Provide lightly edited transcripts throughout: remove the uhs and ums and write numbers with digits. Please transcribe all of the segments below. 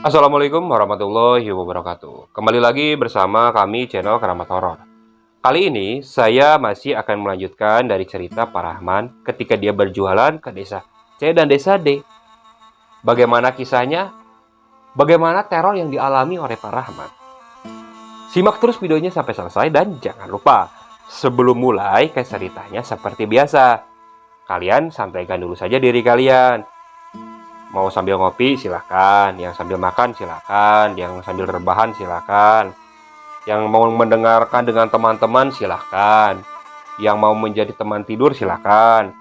Assalamualaikum warahmatullahi wabarakatuh. Kembali lagi bersama kami channel Keramat Horor. Kali ini saya masih akan melanjutkan dari cerita Pak Rahman ketika dia berjualan ke desa C dan desa D. Bagaimana kisahnya? Bagaimana teror yang dialami oleh Pak Rahman? Simak terus videonya sampai selesai dan jangan lupa, sebelum mulai ke ceritanya seperti biasa, kalian sampaikan dulu saja diri kalian. Mau sambil ngopi silahkan, yang sambil makan silahkan, yang sambil rebahan silahkan, yang mau mendengarkan dengan teman-teman silahkan, yang mau menjadi teman tidur silahkan.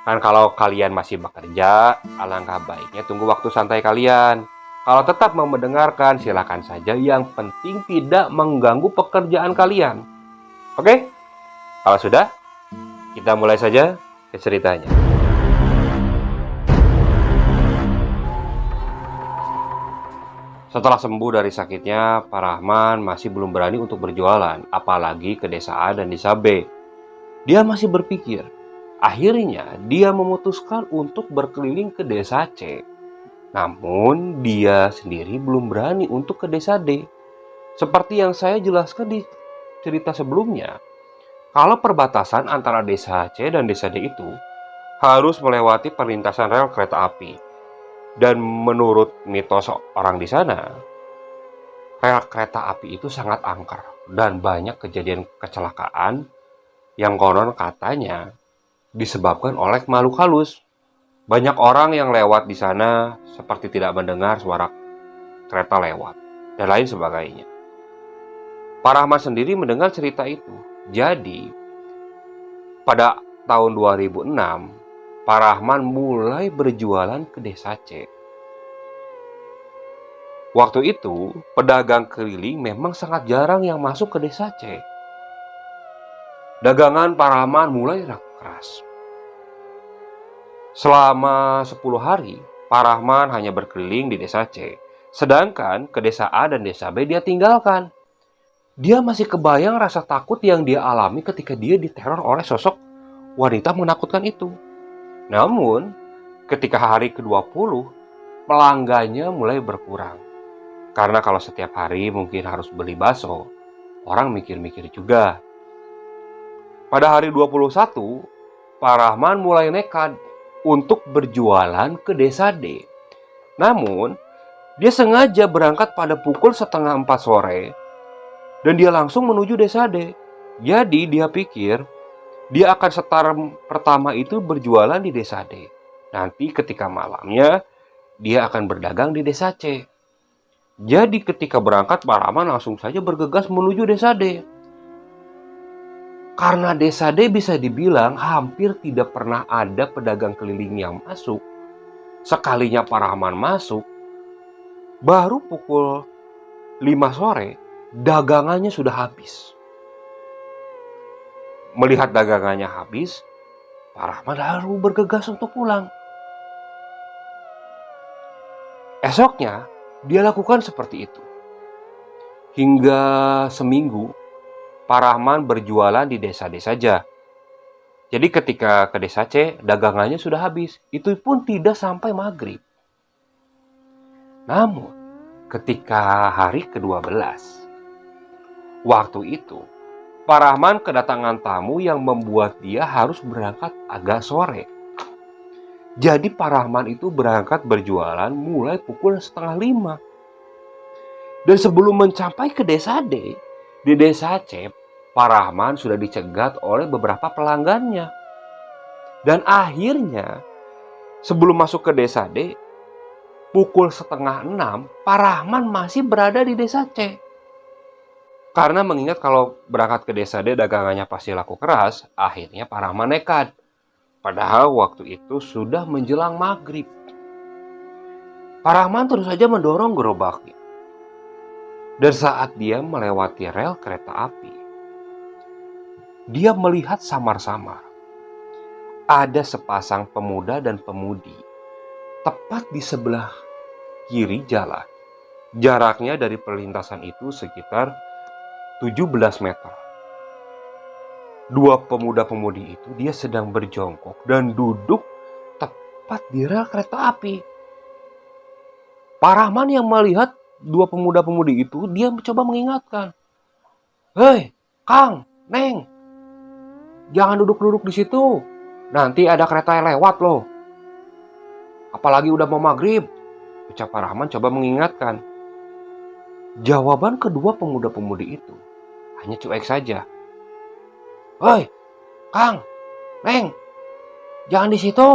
Kan kalau kalian masih bekerja, alangkah baiknya tunggu waktu santai kalian. Kalau tetap mau mendengarkan silahkan saja, yang penting tidak mengganggu pekerjaan kalian. Oke? Kalau sudah, kita mulai saja ke ceritanya. Setelah sembuh dari sakitnya, Pak Rahman masih belum berani untuk berjualan, apalagi ke desa A dan desa B. Dia masih berpikir. Akhirnya, dia memutuskan untuk berkeliling ke desa C. Namun, dia sendiri belum berani untuk ke desa D. Seperti yang saya jelaskan di cerita sebelumnya, kalau perbatasan antara desa C dan desa D itu harus melewati perlintasan rel kereta api. Dan menurut mitos orang di sana, rel kereta api itu sangat angker dan banyak kejadian kecelakaan yang konon katanya disebabkan oleh makhluk halus. Banyak orang yang lewat di sana seperti tidak mendengar suara kereta lewat dan lain sebagainya. Pak Rahman sendiri mendengar cerita itu. Jadi, pada tahun 2006, Pak Rahman mulai berjualan ke desa C. Waktu itu, pedagang keliling memang sangat jarang yang masuk ke desa C. Dagangan Pak Rahman mulai keras. Selama 10 hari, Pak Rahman hanya berkeliling di desa C. Sedangkan ke desa A dan desa B dia tinggalkan. Dia masih kebayang rasa takut yang dia alami ketika dia diteror oleh sosok wanita menakutkan itu. Namun, ketika hari ke-20, pelanggannya mulai berkurang. Karena kalau setiap hari mungkin harus beli bakso, orang mikir-mikir juga. Pada hari 21, Pak Rahman mulai nekat untuk berjualan ke desa D. Namun, dia sengaja berangkat pada pukul setengah 4 sore dan dia langsung menuju desa D. Jadi dia pikir dia akan setara pertama itu berjualan di desa D. Nanti ketika malamnya, dia akan berdagang di desa C. Jadi ketika berangkat, Pak Rahman langsung saja bergegas menuju desa D. Karena desa D bisa dibilang hampir tidak pernah ada pedagang keliling yang masuk. Sekalinya Pak Rahman masuk, baru pukul 5 sore, dagangannya sudah habis. Melihat dagangannya habis, Pak Rahman lalu bergegas untuk pulang. Esoknya, dia lakukan seperti itu. Hingga seminggu, Pak Rahman berjualan di desa D saja. Jadi ketika ke desa C, dagangannya sudah habis. Itu pun tidak sampai maghrib. Namun, ketika hari ke-12, waktu itu, Pak Rahman kedatangan tamu yang membuat dia harus berangkat agak sore. Jadi Pak Rahman itu berangkat berjualan mulai pukul setengah 5. Dan sebelum mencapai ke desa D, di desa C, Pak Rahman sudah dicegat oleh beberapa pelanggannya. Dan akhirnya, sebelum masuk ke desa D, pukul setengah 6, Pak Rahman masih berada di desa C. Karena mengingat kalau berangkat ke desa D dagangannya pasti laku keras, akhirnya Pak Rahman nekat. Padahal waktu itu sudah menjelang maghrib. Pak Rahman terus saja mendorong gerobaknya. Dan saat dia melewati rel kereta api, dia melihat samar-samar ada sepasang pemuda dan pemudi tepat di sebelah kiri jalan. Jaraknya dari perlintasan itu sekitar 17 meter. Dua pemuda-pemudi itu dia sedang berjongkok dan duduk tepat di rel kereta api. Pak Rahman yang melihat dua pemuda-pemudi itu, dia mencoba mengingatkan. Hei, Kang, Neng, jangan duduk-duduk di situ. Nanti ada kereta yang lewat loh. Apalagi udah mau maghrib. Ucap Pak Rahman coba mengingatkan. Jawaban kedua pemuda-pemudi itu hanya cuek saja. Hei, Kang, Neng, jangan di situ.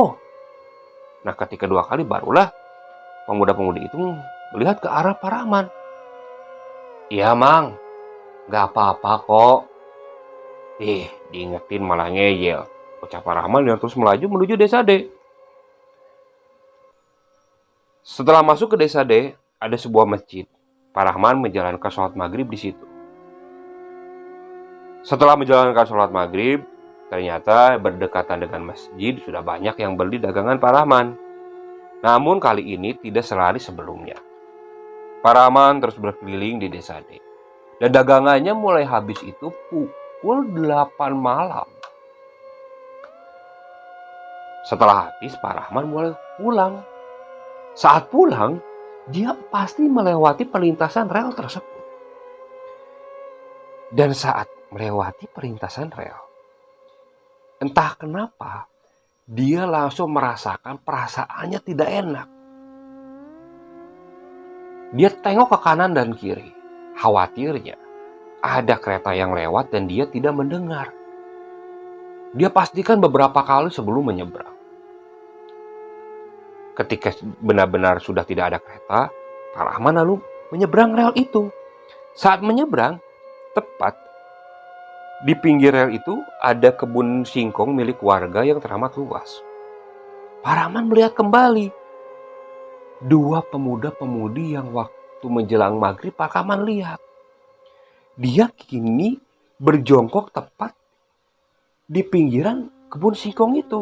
Nah, ketika dua kali barulah pemuda-pemudi itu melihat ke arah Pak Rahman. Iya, Mang, gak apa-apa kok. Diingetin malah ngeyel. Ucap Pak Rahman yang terus melaju menuju desa D. Setelah masuk ke desa D, ada sebuah masjid. Pak Rahman menjalankan sholat maghrib di situ. Setelah menjalankan sholat maghrib, ternyata berdekatan dengan masjid sudah banyak yang beli dagangan Pak Rahman. Namun kali ini tidak selaris sebelumnya. Pak Rahman terus berkeliling di desa D. Dan dagangannya mulai habis itu pukul 8 malam. Setelah habis, Pak Rahman mulai pulang. Saat pulang, dia pasti melewati perlintasan rel tersebut. Dan saat melewati perlintasan rel, entah kenapa, dia langsung merasakan perasaannya tidak enak. Dia tengok ke kanan dan kiri. Khawatirnya ada kereta yang lewat dan dia tidak mendengar. Dia pastikan beberapa kali sebelum menyeberang. Ketika benar-benar sudah tidak ada kereta, Pak Rahman lalu menyeberang rel itu. Saat menyeberang, tepat di pinggir rel itu ada kebun singkong milik warga yang teramat luas. Pak Rahman melihat kembali dua pemuda-pemudi yang waktu menjelang maghrib Pak Rahman lihat. Dia kini berjongkok tepat di pinggiran kebun singkong itu.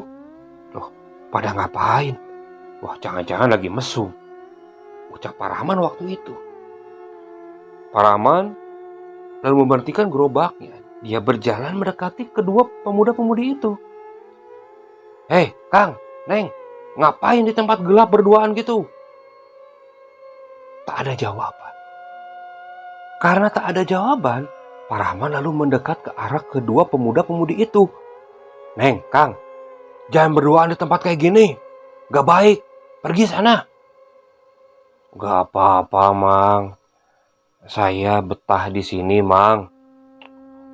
Loh, pada ngapain? Wah, jangan-jangan lagi mesum, ucap Pak Rahman waktu itu. Pak Rahman lalu memberhentikan gerobaknya. Dia berjalan mendekati kedua pemuda-pemudi itu. Hei, Kang, Neng, ngapain di tempat gelap berduaan gitu? Tak ada jawaban. Karena tak ada jawaban, Pak Rahman lalu mendekat ke arah kedua pemuda-pemudi itu. Neng, Kang, jangan berduaan di tempat kayak gini. Gak baik. Pergi sana. Gak apa-apa, Mang. Saya betah di sini, Mang.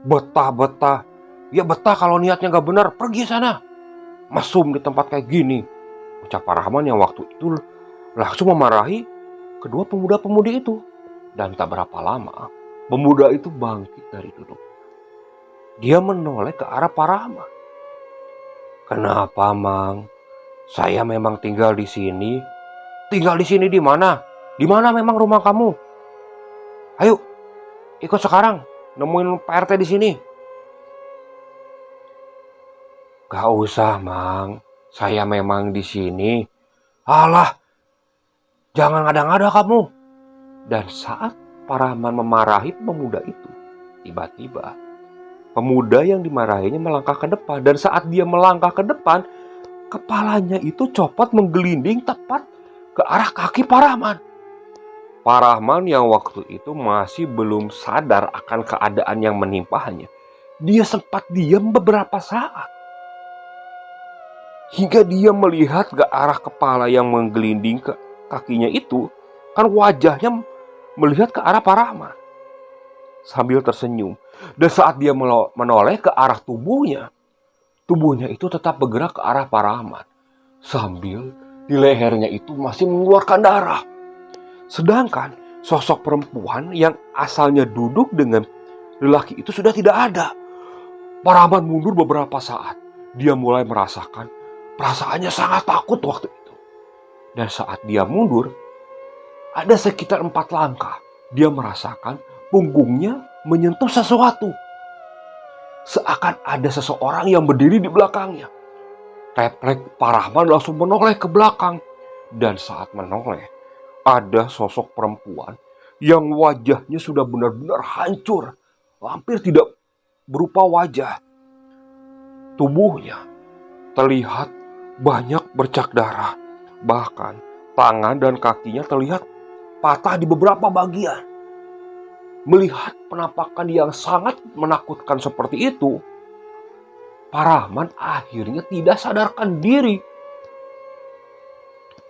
Betah. Ya betah kalau niatnya gak benar. Pergi sana. Mesum di tempat kayak gini, ucap Pak Rahman yang waktu itu langsung memarahi kedua pemuda-pemudi itu. Dan tak berapa lama, pemuda itu bangkit dari duduk. Dia menoleh ke arah Pak Rahman. Kenapa, Mang? Saya memang tinggal di sini. Tinggal di sini di mana? Di mana memang rumah kamu? Ayo, ikut sekarang. Nemuin Pak RT di sini. Gak usah, Mang. Saya memang di sini. Alah, jangan ngada-ngada kamu. Dan saat Pak Rahman memarahi pemuda itu, tiba-tiba pemuda yang dimarahinya melangkah ke depan. Dan saat dia melangkah ke depan, kepalanya itu copot menggelinding tepat ke arah kaki Pak Rahman. Pak Rahman yang waktu itu masih belum sadar akan keadaan yang menimpanya. Dia sempat diam beberapa saat. Hingga dia melihat ke arah kepala yang menggelinding ke kakinya itu. Kan wajahnya melihat ke arah Pak Rahman sambil tersenyum. Dan saat dia menoleh ke arah tubuhnya itu tetap bergerak ke arah Pak Rahman. Sambil di lehernya itu masih mengeluarkan darah. Sedangkan sosok perempuan yang asalnya duduk dengan lelaki itu sudah tidak ada. Pak Rahman mundur beberapa saat. Dia mulai merasakan perasaannya sangat takut waktu itu. Dan saat dia mundur, ada sekitar 4 langkah. Dia merasakan punggungnya menyentuh sesuatu. Seakan ada seseorang yang berdiri di belakangnya. Refleks Pak Rahman langsung menoleh ke belakang. Dan saat menoleh, ada sosok perempuan yang wajahnya sudah benar-benar hancur. Hampir tidak berupa wajah. Tubuhnya terlihat banyak bercak darah. Bahkan tangan dan kakinya terlihat patah di beberapa bagian. Melihat penampakan yang sangat menakutkan seperti itu, Pak Rahman akhirnya tidak sadarkan diri.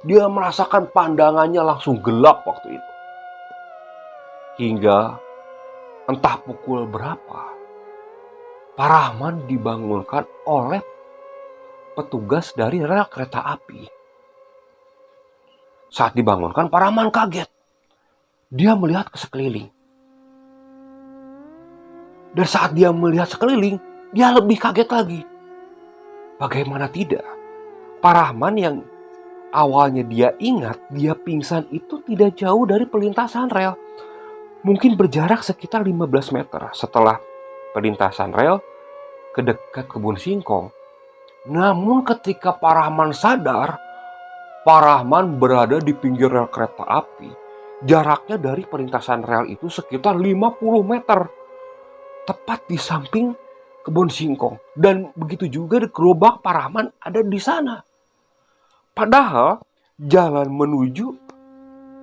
Dia merasakan pandangannya langsung gelap waktu itu. Hingga entah pukul berapa, Pak Rahman dibangunkan oleh petugas dari rel kereta api. Saat dibangunkan, Pak Rahman kaget. Dia melihat ke sekeliling. Dan saat dia melihat sekeliling, dia lebih kaget lagi. Bagaimana tidak? Pak Rahman yang awalnya dia ingat dia pingsan itu tidak jauh dari perlintasan rel. Mungkin berjarak sekitar 15 meter setelah perlintasan rel ke dekat kebun singkong. Namun ketika Pak Rahman sadar, Pak Rahman berada di pinggir rel kereta api. Jaraknya dari perlintasan rel itu sekitar 50 meter. Tepat di samping kebun singkong. Dan begitu juga di gerobak Pak Rahman ada di sana. Padahal jalan menuju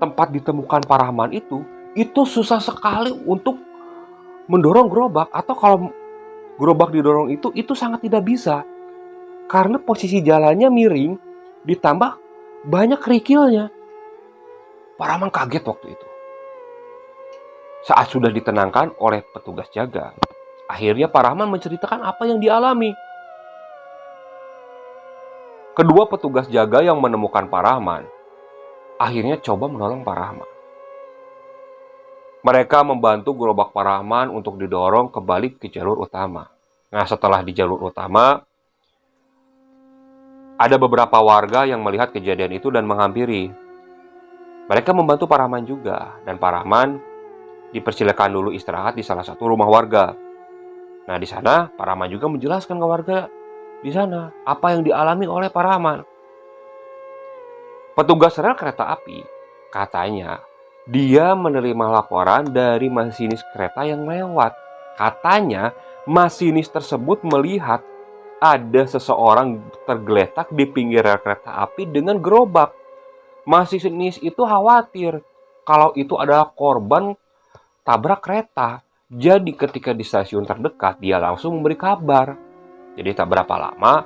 tempat ditemukan Pak Rahman itu susah sekali untuk mendorong gerobak. Atau kalau gerobak didorong itu sangat tidak bisa. Karena posisi jalannya miring, ditambah banyak kerikilnya. Pak Rahman kaget waktu itu. Saat sudah ditenangkan oleh petugas jaga, akhirnya Pak Rahman menceritakan apa yang dialami. Kedua petugas jaga yang menemukan Pak Rahman akhirnya coba menolong Pak Rahman. Mereka membantu gerobak Pak Rahman untuk didorong kembali ke jalur utama. Nah, setelah di jalur utama, ada beberapa warga yang melihat kejadian itu dan menghampiri. Mereka membantu Pak Rahman juga, dan Pak Rahman dipersilakan dulu istirahat di salah satu rumah warga. Nah, di sana Pak Rahman juga menjelaskan ke warga di sana apa yang dialami oleh Pak Rahman. Petugas rel kereta api katanya dia menerima laporan dari masinis kereta yang lewat. Katanya masinis tersebut melihat ada seseorang tergeletak di pinggir rel kereta api dengan gerobak. Masinis itu khawatir kalau itu adalah korban tabrak kereta. Jadi ketika di stasiun terdekat, dia langsung memberi kabar. Jadi tak berapa lama,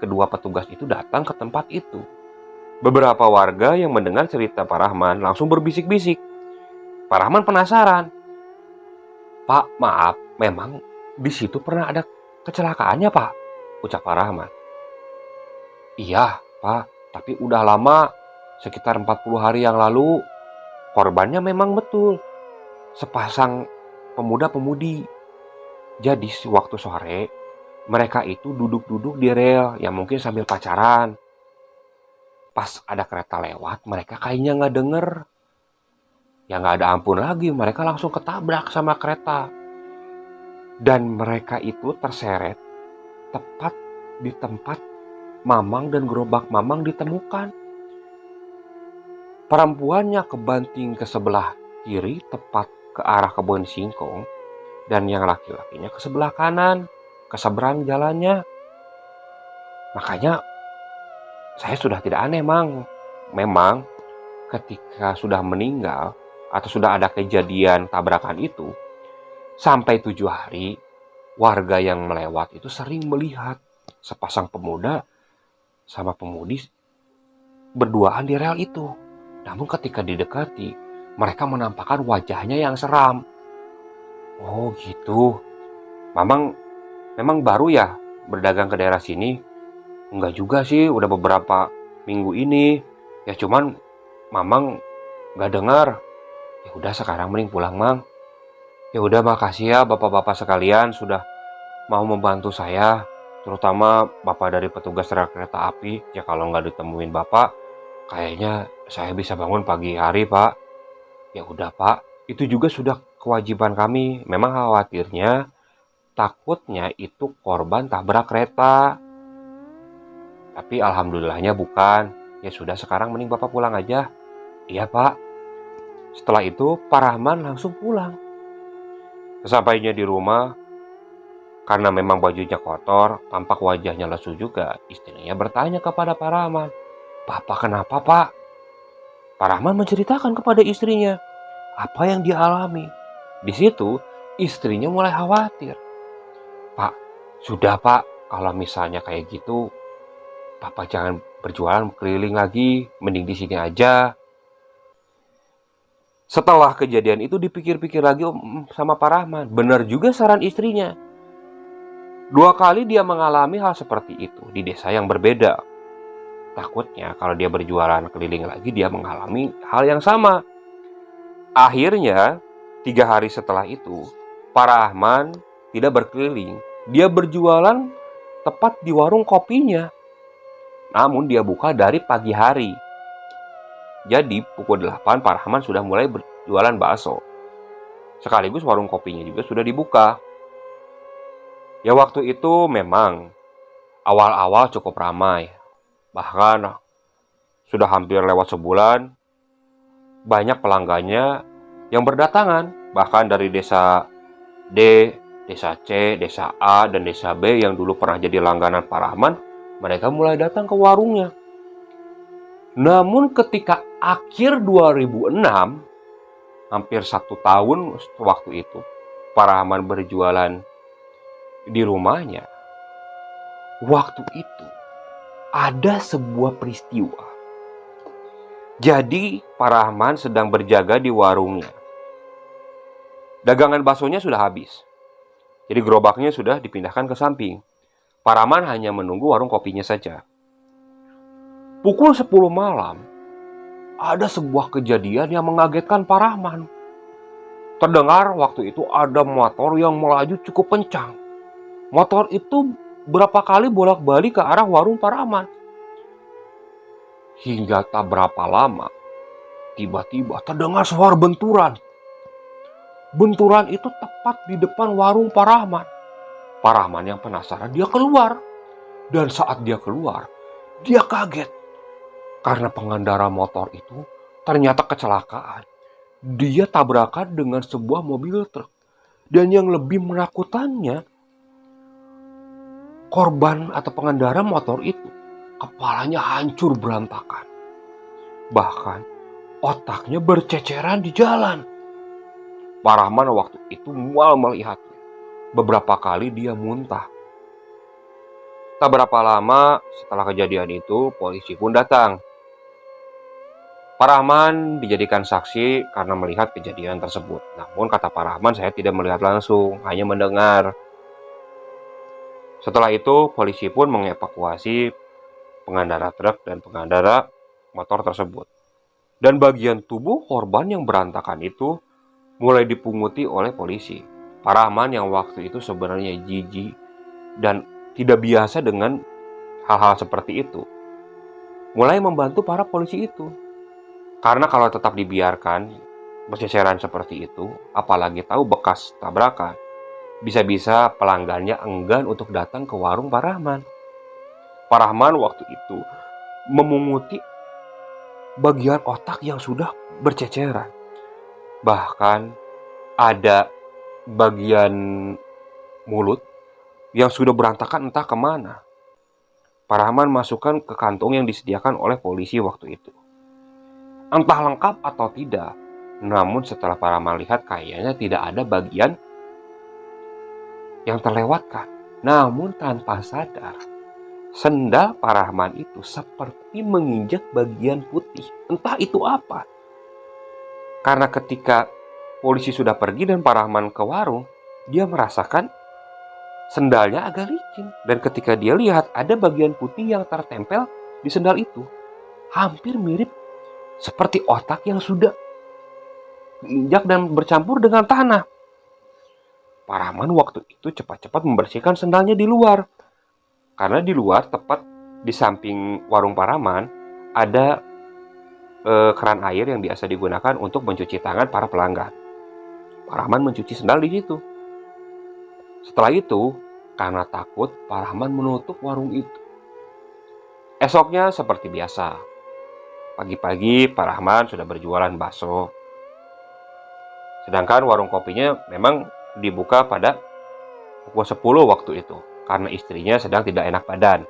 kedua petugas itu datang ke tempat itu. Beberapa warga yang mendengar cerita Pak Rahman langsung berbisik-bisik. Pak Rahman penasaran. "Pak, maaf, memang di situ pernah ada kecelakaannya, Pak?" ucap Pak Rahman. "Iya, Pak, tapi udah lama, sekitar 40 hari yang lalu. Korbannya memang betul sepasang pemuda-pemudi. Jadi waktu sore, mereka itu duduk-duduk di rel, yang mungkin sambil pacaran. Pas ada kereta lewat, mereka kayaknya nggak denger. Ya nggak ada ampun lagi, mereka langsung ketabrak sama kereta. Dan mereka itu terseret tepat di tempat Mamang dan gerobak Mamang ditemukan. Perempuannya kebanting ke sebelah kiri, tepat ke arah kebun singkong, dan yang laki-lakinya ke sebelah kanan, ke seberang jalannya. Makanya saya sudah tidak aneh, Mang. Memang ketika sudah meninggal atau sudah ada kejadian tabrakan itu, sampai 7 hari, warga yang melewat itu sering melihat sepasang pemuda sama pemudi berduaan di rel itu. Namun ketika didekati, mereka menampakkan wajahnya yang seram. "Oh gitu. Mamang memang baru ya berdagang ke daerah sini?" "Enggak juga sih, udah beberapa minggu ini. Ya cuman Mamang nggak dengar." "Ya udah, sekarang mending pulang, Mang." "Ya udah, makasih ya bapak-bapak sekalian sudah mau membantu saya, terutama bapak dari petugas rel kereta api. Ya kalau nggak ditemuin bapak, kayaknya saya bisa bangun pagi hari, Pak." "Ya udah, Pak, itu juga sudah kewajiban kami. Memang khawatirnya, takutnya itu korban tabrak kereta. Tapi alhamdulillahnya bukan. Ya sudah, sekarang mending bapak pulang aja." "Iya, Pak." Setelah itu Pak Rahman langsung pulang. Sesampainya di rumah, karena memang bajunya kotor, tampak wajahnya lesu juga, istrinya bertanya kepada Pak Rahman, "Bapak kenapa, Pak?" Pak Rahman menceritakan kepada istrinya apa yang dia alami. Di situ istrinya mulai khawatir. Pak, sudah Pak, kalau misalnya kayak gitu, Papa jangan berjualan keliling lagi, mending di sini aja. Setelah kejadian itu dipikir-pikir lagi sama Pak Rahman. Benar juga saran istrinya. 2 kali dia mengalami hal seperti itu di desa yang berbeda. Takutnya kalau dia berjualan keliling lagi dia mengalami hal yang sama. Akhirnya 3 hari setelah itu Pak Rahman tidak berkeliling. Dia berjualan tepat di warung kopinya. Namun dia buka dari pagi hari. Jadi pukul 8 Pak Rahman sudah mulai berjualan bakso. Sekaligus warung kopinya juga sudah dibuka. Ya waktu itu memang awal-awal cukup ramai. Bahkan sudah hampir lewat sebulan, banyak pelanggannya yang berdatangan. Bahkan dari desa D, desa C, desa A, dan desa B yang dulu pernah jadi langganan Pak Rahman, mereka mulai datang ke warungnya. Namun ketika akhir 2006, hampir 1 tahun waktu itu, Pak Rahman berjualan di rumahnya. Waktu itu ada sebuah peristiwa. Jadi Pak Rahman sedang berjaga di warungnya. Dagangan baksonya sudah habis. Jadi gerobaknya sudah dipindahkan ke samping. Pak Rahman hanya menunggu warung kopinya saja. Pukul 10 malam, ada sebuah kejadian yang mengagetkan Pak Rahman. Terdengar waktu itu ada motor yang melaju cukup kencang. Motor itu berapa kali bolak-balik ke arah warung Pak Rahman. Hingga tak berapa lama, tiba-tiba terdengar suara benturan. Benturan itu tepat di depan warung Pak Rahman. Pak Rahman yang penasaran, dia keluar. Dan saat dia keluar, dia kaget. Karena pengendara motor itu ternyata kecelakaan. Dia tabrakan dengan sebuah mobil truk. Dan yang lebih menakutannya, korban atau pengendara motor itu kepalanya hancur berantakan. Bahkan otaknya berceceran di jalan. Pak Rahman waktu itu mual melihatnya. Beberapa kali dia muntah. Tak berapa lama setelah kejadian itu, polisi pun datang. Pak Rahman dijadikan saksi karena melihat kejadian tersebut. Namun kata Pak Rahman, saya tidak melihat langsung, hanya mendengar. Setelah itu, polisi pun mengevakuasi pengendara truk dan pengendara motor tersebut. Dan bagian tubuh korban yang berantakan itu mulai dipunguti oleh polisi. Pak Rahman yang waktu itu sebenarnya jijik dan tidak biasa dengan hal-hal seperti itu, mulai membantu para polisi itu. Karena kalau tetap dibiarkan berceceran seperti itu, apalagi tahu bekas tabrakan, bisa-bisa pelanggannya enggan untuk datang ke warung Pak Rahman. Pak Rahman waktu itu memunguti bagian otak yang sudah berceceran. Bahkan ada bagian mulut yang sudah berantakan entah kemana. Pak Rahman masukkan ke kantong yang disediakan oleh polisi waktu itu. Entah lengkap atau tidak, namun setelah Pak Rahman lihat kayaknya tidak ada bagian yang terlewatkan. Namun tanpa sadar, sendal Pak Rahman itu seperti menginjak bagian putih. Entah itu apa. Karena ketika polisi sudah pergi dan Pak Rahman ke warung, dia merasakan sendalnya agak licin. Dan ketika dia lihat ada bagian putih yang tertempel di sendal itu, hampir mirip seperti otak yang sudah diinjak dan bercampur dengan tanah. Pak Rahman waktu itu cepat-cepat membersihkan sendalnya di luar. Karena di luar, tepat di samping warung Pak Rahman, ada keran air yang biasa digunakan untuk mencuci tangan para pelanggan. Pak Rahman mencuci sendal di situ. Setelah itu, karena takut, Pak Rahman menutup warung itu. Esoknya seperti biasa. Pagi-pagi Pak Rahman sudah berjualan bakso. Sedangkan warung kopinya memang dibuka pada pukul 10 waktu itu. Karena istrinya sedang tidak enak badan.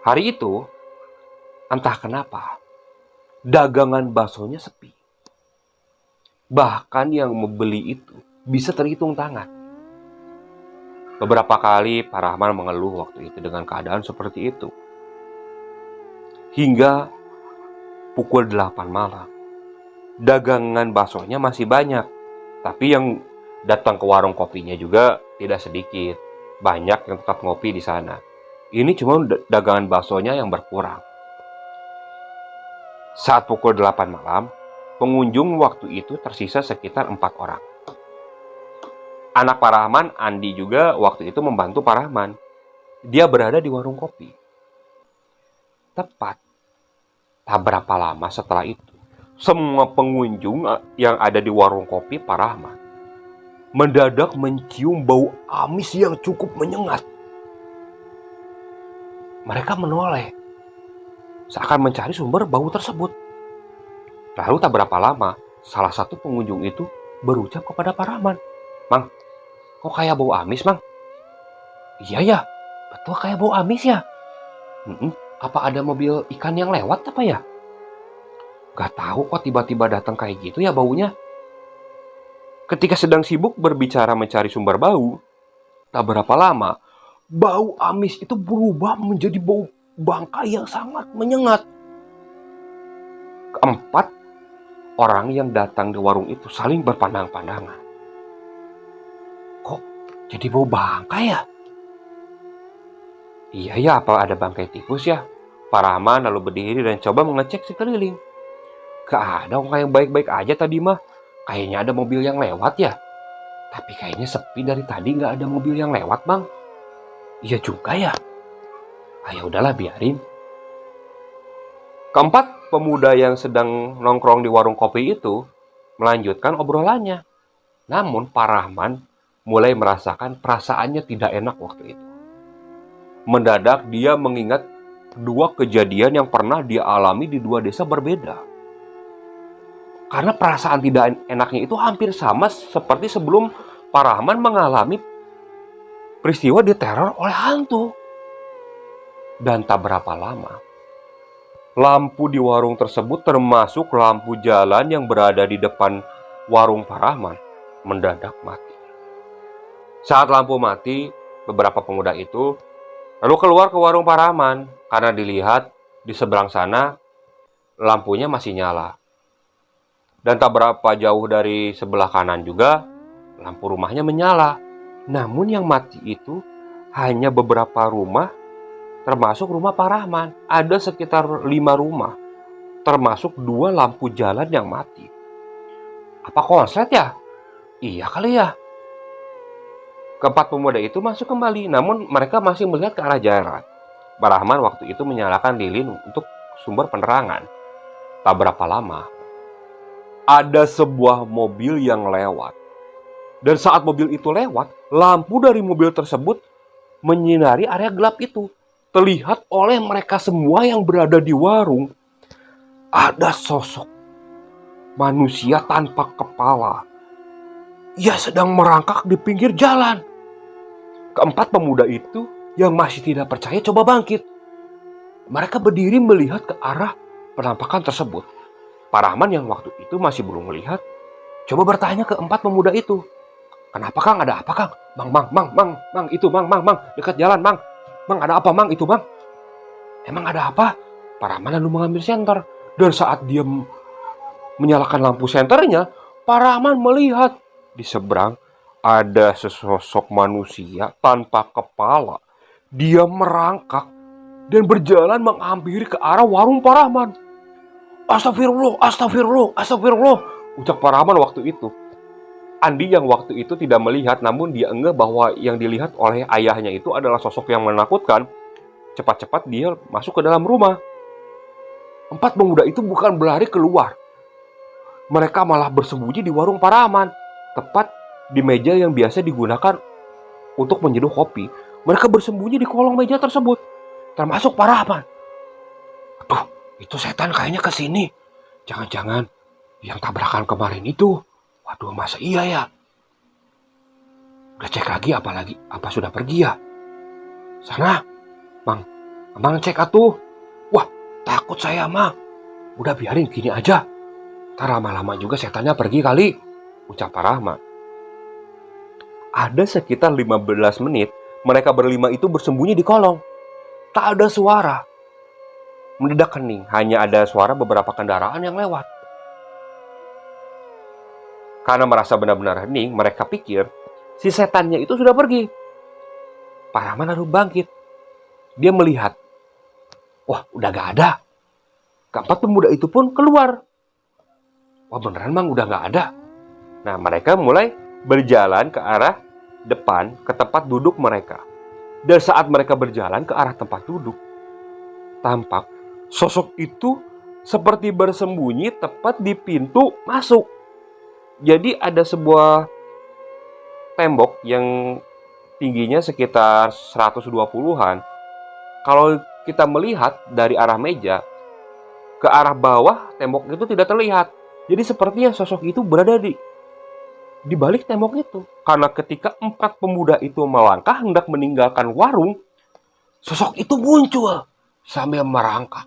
Hari itu, entah kenapa, dagangan baksonya sepi. Bahkan yang membeli itu bisa terhitung tangan. Beberapa kali Pak Rahman mengeluh waktu itu dengan keadaan seperti itu. Hingga pukul 8 malam. Dagangan baksonya masih banyak, tapi yang datang ke warung kopinya juga tidak sedikit. Banyak yang tetap ngopi di sana. Ini cuma dagangan baksonya yang berkurang. Saat pukul 8 malam, pengunjung waktu itu tersisa sekitar 4 orang. Anak Pak Rahman, Andi, juga waktu itu membantu Pak Rahman. Dia berada di warung kopi. Tepat tak berapa lama setelah itu, semua pengunjung yang ada di warung kopi Pak Rahman mendadak mencium bau amis yang cukup menyengat. Mereka menoleh, seakan mencari sumber bau tersebut. Lalu tak berapa lama, salah satu pengunjung itu berucap kepada Pak Rahman, "Mang, kok kayak bau amis, Mang?" "Iya ya, betul kayak bau amis ya." Apa ada mobil ikan yang lewat apa ya?" "Gak tahu kok tiba-tiba datang kayak gitu ya baunya." Ketika sedang sibuk berbicara mencari sumber bau, tak berapa lama, bau amis itu berubah menjadi bau bangkai yang sangat menyengat. Keempat orang yang datang di warung itu saling berpandang-pandangan. "Kok jadi bau bangkai ya?" "Iya ya, apa ada bangkai tikus ya?" Pak Rahman lalu berdiri dan coba mengecek sekeliling. "Gak ada, orang yang baik-baik aja tadi mah. Kayaknya ada mobil yang lewat ya. Tapi kayaknya sepi dari tadi, gak ada mobil yang lewat, Bang." "Iya juga ya. Ya udahlah, biarin." Keempat pemuda yang sedang nongkrong di warung kopi itu melanjutkan obrolannya. Namun Pak Rahman mulai merasakan perasaannya tidak enak waktu itu. Mendadak dia mengingat dua kejadian yang pernah dia alami di dua desa berbeda. Karena perasaan tidak enaknya itu hampir sama seperti sebelum Pak Rahman mengalami peristiwa diteror oleh hantu. Dan tak berapa lama, lampu di warung tersebut, termasuk lampu jalan yang berada di depan warung Pak Rahman, mendadak mati. Saat lampu mati, beberapa pemuda itu lalu keluar ke warung Pak Rahman karena dilihat di seberang sana lampunya masih nyala. Dan tak berapa jauh dari sebelah kanan juga lampu rumahnya menyala. Namun yang mati itu hanya beberapa rumah, termasuk rumah Pak Rahman. Ada sekitar 5 rumah, termasuk 2 lampu jalan yang mati. Apa konslet ya? Iya kali ya. Keempat pemuda itu masuk kembali, namun mereka masih melihat ke arah jalan. Pak Rahman waktu itu menyalakan lilin untuk sumber penerangan. Tak berapa lama, ada sebuah mobil yang lewat. Dan saat mobil itu lewat, lampu dari mobil tersebut menyinari area gelap itu. Terlihat oleh mereka semua yang berada di warung, ada sosok manusia tanpa kepala. Ia sedang merangkak di pinggir jalan. Keempat pemuda itu yang masih tidak percaya coba bangkit. Mereka berdiri melihat ke arah penampakan tersebut. Pak Rahman yang waktu itu masih belum melihat, coba bertanya ke 4 pemuda itu. "Kenapa Kang? Ada apa Kang?" Mang, itu Mang, dekat jalan Mang. Mang, ada apa Mang? Itu Mang." "Emang ada apa?" Pak Rahman lalu mengambil senter. Dan saat dia menyalakan lampu senternya, Pak Rahman melihat di seberang ada sesosok manusia tanpa kepala. Dia merangkak dan berjalan menghampiri ke arah warung Pak Rahman. Astagfirullah, ucap Pak Rahman waktu itu. Andi yang waktu itu tidak melihat, namun dia enggak bahwa yang dilihat oleh ayahnya itu adalah sosok yang menakutkan. Cepat-cepat dia masuk ke dalam rumah. 4 pemuda itu bukan berlari keluar. Mereka malah bersembunyi di warung Pak Rahman, tepat di meja yang biasa digunakan untuk menyeduh kopi. Mereka bersembunyi di kolong meja tersebut, termasuk Pak Rahman. "Aduh, itu setan kayaknya kesini. Jangan-jangan yang tabrakan kemarin itu. Waduh, masa iya ya? Udah cek lagi apa sudah pergi ya? Sana, Mang cek atuh. Wah, takut saya Mang. Udah biarin gini aja. Ntar lama-lama juga setannya pergi kali, ucap Pak Rahman. Ada sekitar 15 menit, mereka berlima itu bersembunyi di kolong. Tak ada suara. Mendadak hening, hanya ada suara beberapa kendaraan yang lewat. Karena merasa benar-benar hening, mereka pikir si setannya itu sudah pergi. Pak Rahman lalu bangkit. Dia melihat, wah udah gak ada. Keempat pemuda itu pun keluar. Wah beneran Mang, udah gak ada. Nah mereka mulai berjalan ke arah depan, ke tempat duduk mereka. Dan saat mereka berjalan ke arah tempat duduk, tampak sosok itu seperti bersembunyi tepat di pintu masuk. Jadi ada sebuah tembok yang tingginya sekitar 120-an. Kalau kita melihat dari arah meja ke arah bawah, tembok itu tidak terlihat. Jadi sepertinya sosok itu berada di balik tembok itu. Karena ketika empat pemuda itu melangkah hendak meninggalkan warung, sosok itu muncul sambil merangkak.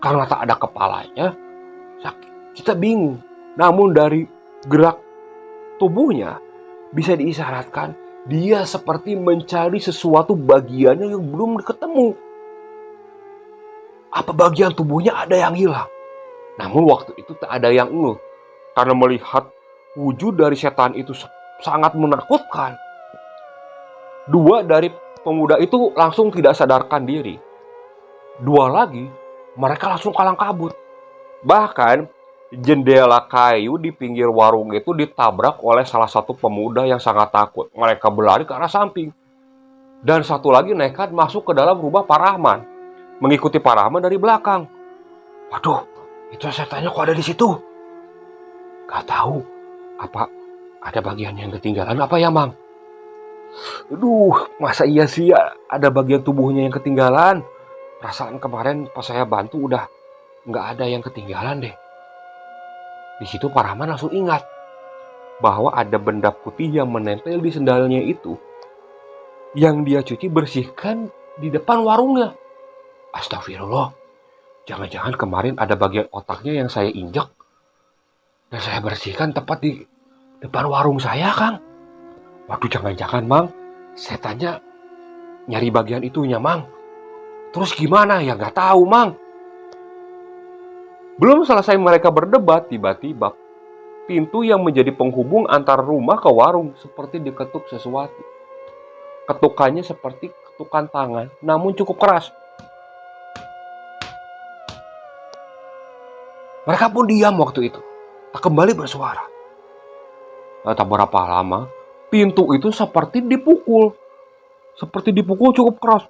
Karena tak ada kepalanya, kita bingung. Namun dari gerak tubuhnya bisa diisyaratkan dia seperti mencari sesuatu bagiannya yang belum ketemu. Apa bagian tubuhnya ada yang hilang. Namun waktu itu tak ada yang ngeh. Karena melihat wujud dari setan itu sangat menakutkan. Dua dari pemuda itu langsung tidak sadarkan diri. Dua lagi, mereka langsung kalang kabut. Bahkan jendela kayu di pinggir warung itu ditabrak oleh salah satu pemuda yang sangat takut. Mereka berlari ke arah samping. Dan satu lagi nekat masuk ke dalam rumah Pak Rahman, mengikuti Pak Rahman dari belakang. Waduh, itu setannya kok ada di situ? Gak tahu. Apa ada bagian yang ketinggalan apa ya, Mang? Aduh, masa iya sih ya ada bagian tubuhnya yang ketinggalan? Perasaan kemarin pas saya bantu udah nggak ada yang ketinggalan deh. Di situ Pak Rahman langsung ingat bahwa ada benda putih yang menempel di sendalnya itu yang dia cuci bersihkan di depan warungnya. Astagfirullah, jangan-jangan kemarin ada bagian otaknya yang saya injak dan saya bersihkan tepat di depan warung saya, Kang. Waduh, jangan-jangan Mang, setannya nyari bagian itunya, Mang. Terus gimana ya, nggak tahu, Mang. Belum selesai mereka berdebat, tiba-tiba pintu yang menjadi penghubung antara rumah ke warung seperti diketuk sesuatu. Ketukannya seperti ketukan tangan, namun cukup keras. Mereka pun diam waktu itu, tak kembali bersuara. Tak berapa lama, pintu itu seperti dipukul. Seperti dipukul cukup keras.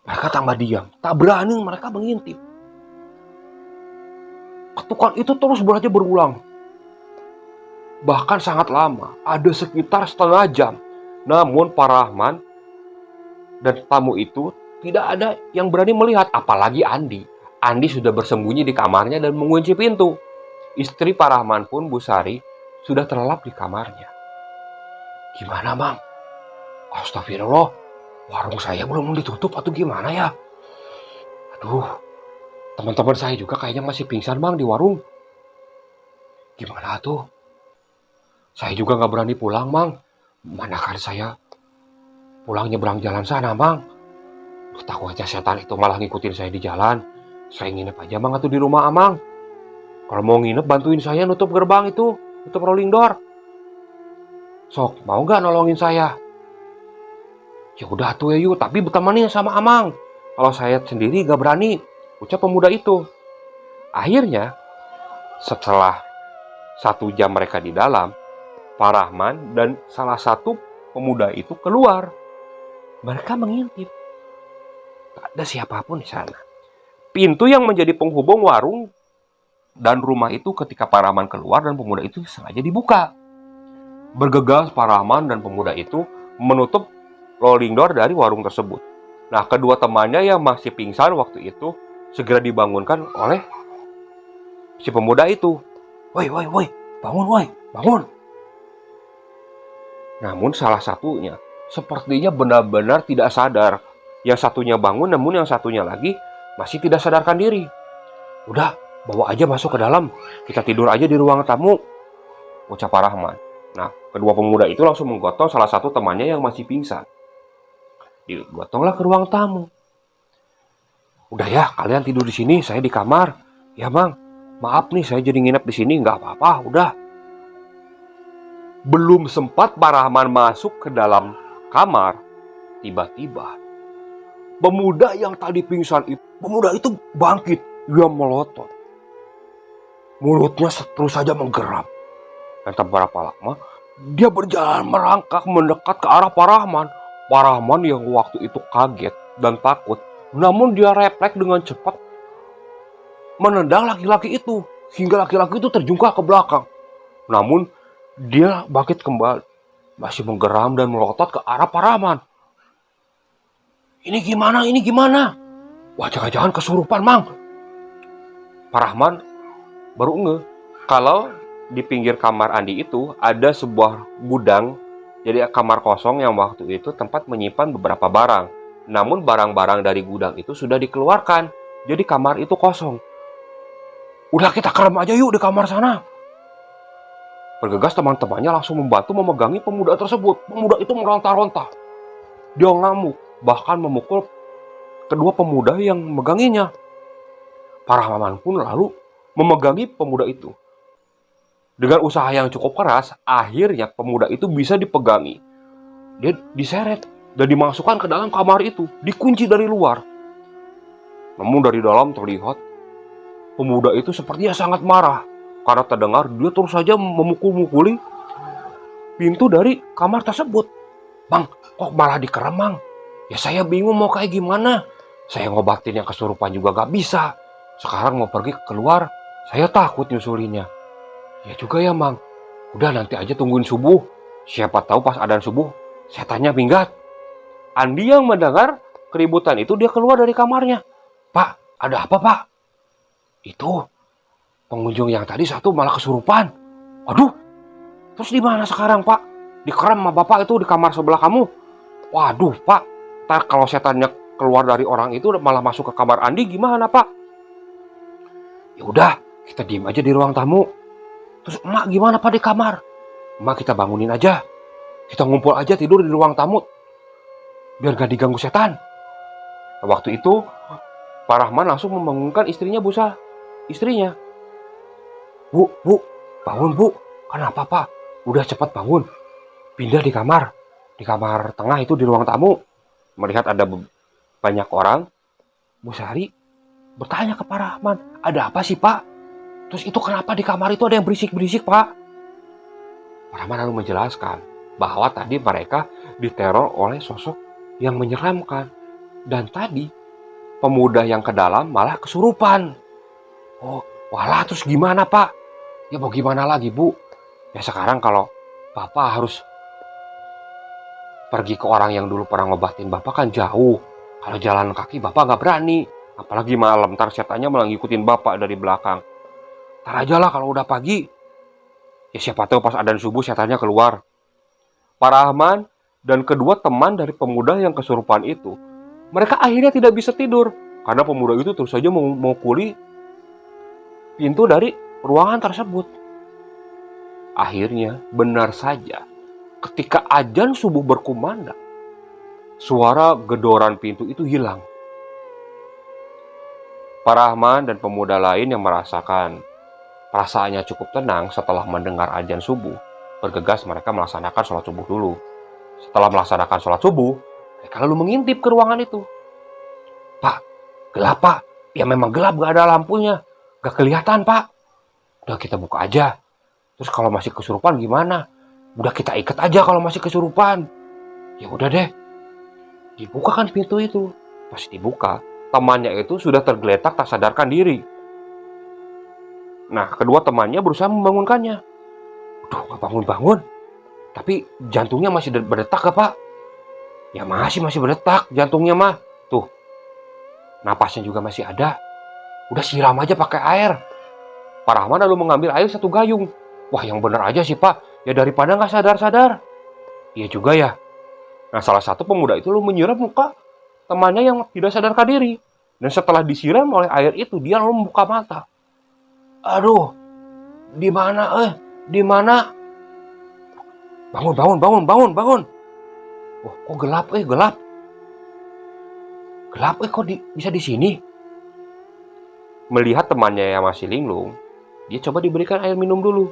Mereka tambah diam, tak berani mereka mengintip. Ketukan itu terus saja berulang. Bahkan sangat lama, ada sekitar setengah jam. Namun Pak Rahman dan tamu itu tidak ada yang berani melihat, apalagi Andi. Andi sudah bersembunyi di kamarnya dan mengunci pintu. Istri Pak Rahman pun, Bu Sari, sudah terlelap di kamarnya. Gimana, Bang? Astagfirullah, warung saya belum ditutup atau gimana ya? Aduh, teman-teman saya juga kayaknya masih pingsan, Bang, di warung. Gimana tuh? Saya juga gak berani pulang, Bang. Mana kan saya pulang nyebrang jalan sana, Bang. Takutnya setan itu malah ngikutin saya di jalan. Saya nginep aja, Bang, atau di rumah Amang. Kalau mau nginep, bantuin saya nutup gerbang itu, nutup rolling door. Sok, mau gak nolongin saya? Ya udah tuh ya yuk, tapi bertemannya sama Amang. Kalau saya sendiri gak berani, ucap pemuda itu. Akhirnya, setelah 1 jam mereka di dalam, Pak Rahman dan salah satu pemuda itu keluar. Mereka mengintip. Tak ada siapapun di sana. Pintu yang menjadi penghubung warung dan rumah itu ketika Pak Rahman keluar dan pemuda itu sengaja dibuka. Bergegas Pak Rahman dan pemuda itu menutup rolling door dari warung tersebut. Nah, kedua temannya yang masih pingsan waktu itu segera dibangunkan oleh si pemuda itu. Woi, bangun, woi, bangun. Namun salah satunya sepertinya benar-benar tidak sadar. Yang satunya bangun, namun yang satunya lagi masih tidak sadarkan diri. "Udah, bawa aja masuk ke dalam. Kita tidur aja di ruang tamu," ucap Pak Rahman. Nah, kedua pemuda itu langsung menggotong salah satu temannya yang masih pingsan. Digotonglah ke ruang tamu. "Udah ya, kalian tidur di sini, saya di kamar." "Ya bang, maaf nih saya jadi nginep di sini." "Nggak apa-apa, udah." Belum sempat Pak Rahman masuk ke dalam kamar, tiba-tiba pemuda yang tadi pingsan itu, pemuda itu bangkit. Dia melotot. Mulutnya terus saja menggeram. Dan tak berapa lama, dia berjalan merangkak mendekat ke arah Pak Rahman. Pak Rahman yang waktu itu kaget dan takut, namun dia refleks dengan cepat menendang laki-laki itu, hingga laki-laki itu terjungkal ke belakang. Namun dia bangkit kembali, masih menggeram dan melotot ke arah Pak Rahman. Ini gimana? Ini gimana?" "Wah, jangan-jangan kesurupan, Mang." Pak Rahman baru ngeh kalau di pinggir kamar Andi itu ada sebuah gudang. Jadi kamar kosong yang waktu itu tempat menyimpan beberapa barang. Namun barang-barang dari gudang itu sudah dikeluarkan. Jadi kamar itu kosong. "Udah, kita kerem aja yuk di kamar sana." Bergegas teman-temannya langsung membantu memegangi pemuda tersebut. Pemuda itu meronta-ronta. Dia ngamuk, bahkan memukul kedua pemuda yang memeganginya. Pak Rahman pun lalu memegangi pemuda itu. Dengan usaha yang cukup keras, akhirnya pemuda itu bisa dipegangi. Dia diseret dan dimasukkan ke dalam kamar itu, dikunci dari luar. Namun dari dalam terlihat pemuda itu sepertinya sangat marah karena terdengar dia terus saja memukul-mukuli pintu dari kamar tersebut. "Bang, kok malah dikerem, Bang? Ya saya bingung mau kayak gimana. Saya ngobatin yang kesurupan juga gak bisa. Sekarang mau pergi keluar, saya takut nyusulinnya." "Ya juga ya, Mang. Udah, nanti aja tungguin subuh. Siapa tahu pas adzan subuh, setannya minggat." Andi yang mendengar keributan itu, dia keluar dari kamarnya. "Pak, ada apa, Pak?" "Itu, pengunjung yang tadi satu malah kesurupan." "Aduh, terus di mana sekarang, Pak?" "Dikerem sama Bapak itu di kamar sebelah kamu." "Waduh, Pak, ntar kalau setannya keluar dari orang itu malah masuk ke kamar Andi gimana, Pak?" "Ya udah, kita diem aja di ruang tamu. Terus emak gimana, Pak, di kamar?" "Emak kita bangunin aja. Kita ngumpul aja tidur di ruang tamu, biar gak diganggu setan." Waktu itu Pak Rahman langsung membangunkan istrinya, istrinya. Bu, bangun, Bu. "Kenapa, Pak?" "Udah, cepat bangun. Pindah di kamar. Di kamar tengah itu di ruang tamu." Melihat ada banyak orang, Bu Sari bertanya ke Pak Rahman, "Ada apa sih, Pak? Terus itu kenapa di kamar itu ada yang berisik-berisik, Pak?" Pak Rahman lalu menjelaskan bahwa tadi mereka diteror oleh sosok yang menyeramkan. Dan tadi pemuda yang ke dalam malah kesurupan. "Oh, walah, terus gimana, Pak?" "Ya mau gimana lagi, Bu? Ya sekarang kalau Bapak harus pergi ke orang yang dulu pernah ngobatin Bapak kan jauh. Kalau jalan kaki Bapak gak berani. Apalagi malam, ntar setannya malah ngikutin Bapak dari belakang. Ntar aja lah kalau udah pagi. Ya siapa tahu pas adzan subuh setannya keluar." Pak Rahman dan kedua teman dari pemuda yang kesurupan itu, mereka akhirnya tidak bisa tidur karena pemuda itu terus saja memukuli pintu dari ruangan tersebut. Akhirnya, benar saja, ketika adzan subuh berkumandang, suara gedoran pintu itu hilang. Pak Rahman dan pemuda lain yang merasakan perasaannya cukup tenang setelah mendengar adzan subuh, bergegas mereka melaksanakan sholat subuh dulu. Setelah melaksanakan sholat subuh, mereka lalu mengintip ke ruangan itu. "Pak, gelap, Pak. Ya memang gelap, gak ada lampunya. Gak kelihatan, Pak." "Udah, kita buka aja. Terus kalau masih kesurupan gimana?" "Udah, kita ikat aja kalau masih kesurupan." "Ya udah deh." Dibuka kan pintu itu. Pas dibuka, temannya itu sudah tergeletak tak sadarkan diri. Nah, kedua temannya berusaha membangunkannya. "Udah, gak bangun-bangun. Tapi jantungnya masih berdetak gak, Pak?" "Ya masih berdetak jantungnya mah. Tuh, napasnya juga masih ada. Udah, siram aja pakai air." Pak Rahman lalu mengambil air 1 gayung. "Wah, yang bener aja sih, Pak. Ya daripada gak sadar-sadar." "Iya juga ya." Nah, salah satu pemuda itu lalu menyiram muka temannya yang tidak sadarkan diri. Dan setelah disiram oleh air itu, dia lalu membuka mata. Aduh, di mana? Di mana? Bangun, bangun, bangun, bangun, bangun. Wah, kok gelap? Gelap. Gelap, kok bisa di sini? Melihat temannya yang masih linglung, dia coba diberikan air minum dulu.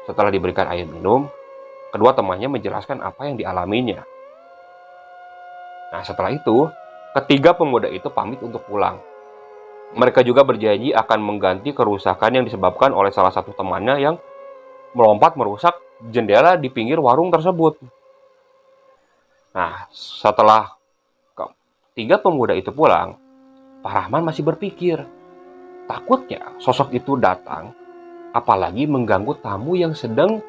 Setelah diberikan air minum, kedua temannya menjelaskan apa yang dialaminya. Nah, setelah itu, ketiga pemuda itu pamit untuk pulang. Mereka juga berjanji akan mengganti kerusakan yang disebabkan oleh salah satu temannya yang melompat merusak jendela di pinggir warung tersebut. Nah, setelah tiga pemuda itu pulang, Pak Rahman masih berpikir. Takutnya sosok itu datang, apalagi mengganggu tamu yang sedang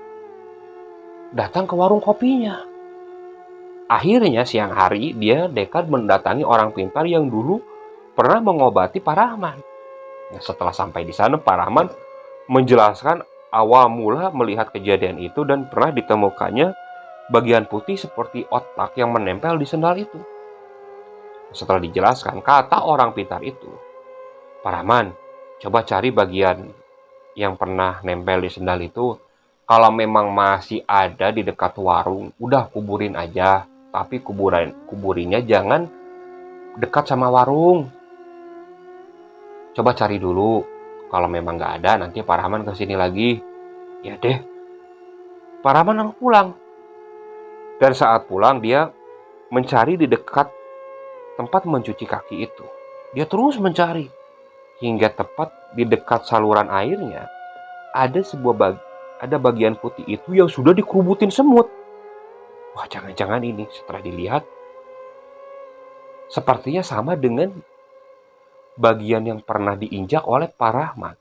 datang ke warung kopinya. Akhirnya siang hari dia nekat mendatangi orang pintar yang dulu pernah mengobati Pak Rahman. Nah, setelah sampai di sana, Pak Rahman menjelaskan awal mula melihat kejadian itu dan pernah ditemukannya bagian putih seperti otak yang menempel di sendal itu. Setelah dijelaskan, kata orang pintar itu, Pak Rahman, coba cari bagian yang pernah nempel di sendal itu. Kalau memang masih ada di dekat warung, udah kuburin aja. Tapi kuburinya jangan dekat sama warung. Coba cari dulu. Kalau memang nggak ada, nanti Pak Rahman kesini lagi. Ya deh. Pak Rahman lalu pulang. Dan saat pulang, dia mencari di dekat tempat mencuci kaki itu. Dia terus mencari. Hingga tepat di dekat saluran airnya, ada bagian putih itu yang sudah dikerubutin semut. Wah, jangan-jangan ini setelah dilihat sepertinya sama dengan bagian yang pernah diinjak oleh Pak Rahman.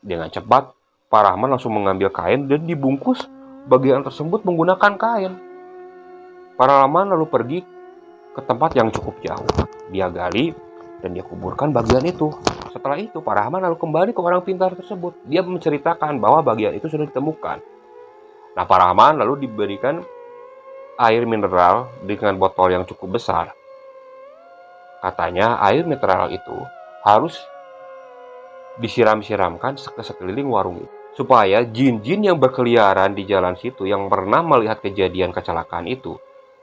Dengan cepat, Pak Rahman langsung mengambil kain dan dibungkus bagian tersebut menggunakan kain. Pak Rahman lalu pergi ke tempat yang cukup jauh. Dia gali dan dia kuburkan bagian itu. Setelah itu, Pak Rahman lalu kembali ke orang pintar tersebut. Dia menceritakan bahwa bagian itu sudah ditemukan. Nah, Pak Rahman lalu diberikan air mineral dengan botol yang cukup besar. Katanya air mineral itu harus disiram-siramkan ke sekeliling warung itu, supaya jin-jin yang berkeliaran di jalan situ yang pernah melihat kejadian kecelakaan itu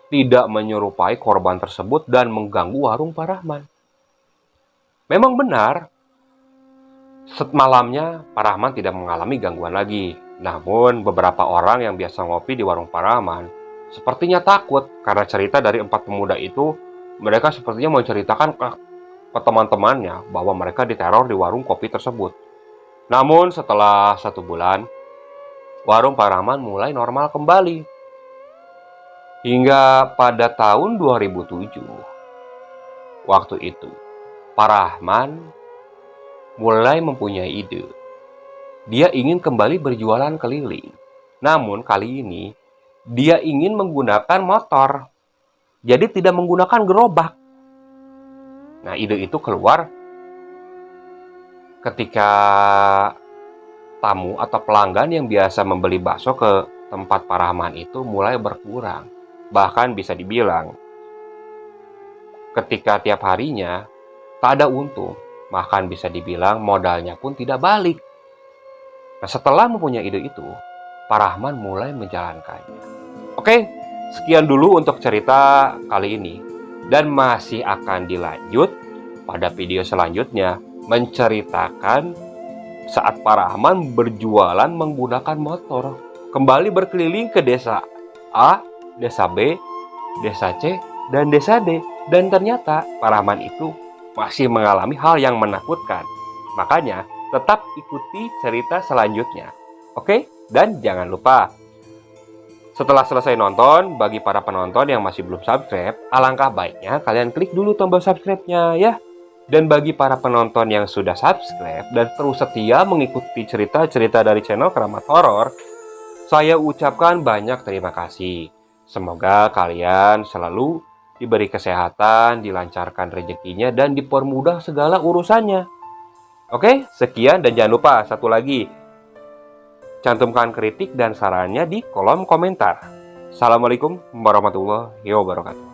tidak menyerupai korban tersebut dan mengganggu warung Pak Rahman. Memang benar, malamnya Pak Rahman tidak mengalami gangguan lagi. Namun beberapa orang yang biasa ngopi di warung Pak Rahman sepertinya takut karena cerita dari 4 pemuda itu. Mereka sepertinya menceritakan ke teman-temannya bahwa mereka diteror di warung kopi tersebut. Namun setelah 1 bulan, warung Pak Rahman mulai normal kembali. Hingga pada tahun 2007, waktu itu, Pak Rahman mulai mempunyai ide. Dia ingin kembali berjualan keliling. Namun kali ini, dia ingin menggunakan motor. Jadi tidak menggunakan gerobak. Nah, ide itu keluar ketika tamu atau pelanggan yang biasa membeli bakso ke tempat Pak Rahman itu mulai berkurang. Bahkan bisa dibilang, ketika tiap harinya tak ada untung. Bahkan bisa dibilang modalnya pun tidak balik. Nah, setelah mempunyai ide itu, Pak Rahman mulai menjalankannya. Oke, sekian dulu untuk cerita kali ini. Dan masih akan dilanjut pada video selanjutnya, menceritakan saat Pak Rahman berjualan menggunakan motor, kembali berkeliling ke desa A, desa B, desa C, dan desa D. Dan ternyata Pak Rahman itu masih mengalami hal yang menakutkan. Makanya tetap ikuti cerita selanjutnya. Oke? Dan jangan lupa, setelah selesai nonton, bagi para penonton yang masih belum subscribe, alangkah baiknya kalian klik dulu tombol subscribe-nya ya. Dan bagi para penonton yang sudah subscribe dan terus setia mengikuti cerita-cerita dari channel Keramat Horor, saya ucapkan banyak terima kasih. Semoga kalian selalu diberi kesehatan, dilancarkan rezekinya, dan dipermudah segala urusannya. Oke, sekian dan jangan lupa satu lagi, cantumkan kritik dan sarannya di kolom komentar. Assalamualaikum warahmatullahi wabarakatuh.